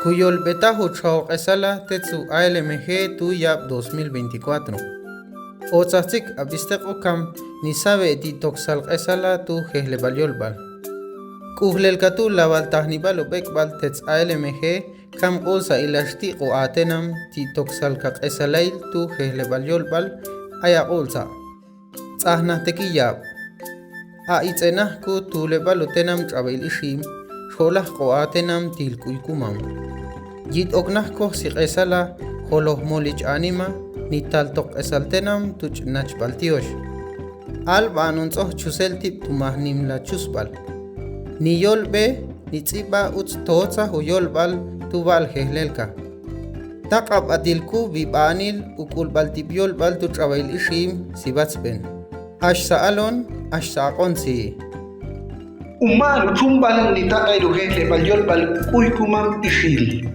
Cuyol Betahu Chau Esala Tetsu ALMG Tuyap 2024. Otsastik Abistek Okam Nisabe Titoxal Esala Tu Jehlebaliolbal. Kuhlel Katu Laval Tahnibal Bekbal Tets ALMG Kam Osa Ilashti O Atenam Titoxal Kak Esalail Tu Jehlebaliolbal Aya Olsa. Tsahna Tekiyab. A Itzenah Ku Tulebal Utenam Travel Ishim. Xolah qoatenam tilkuykumam. Yit ognahko siqesala xolah molich anima nitaltok esaltenam tuch nachbaltiosh. Al banunzoh chuseltip tumahnim la chusbal. Ni yolbe nitziba uts toza huyolbal tubal hehlelka. Taqab atilku bibanil ukulbaltip yolbal tu trabail ishim sibatsben. Ash saalon ash saaqonsi. Umano chumbal ni takay lugen le balyol bal uykumam ishil.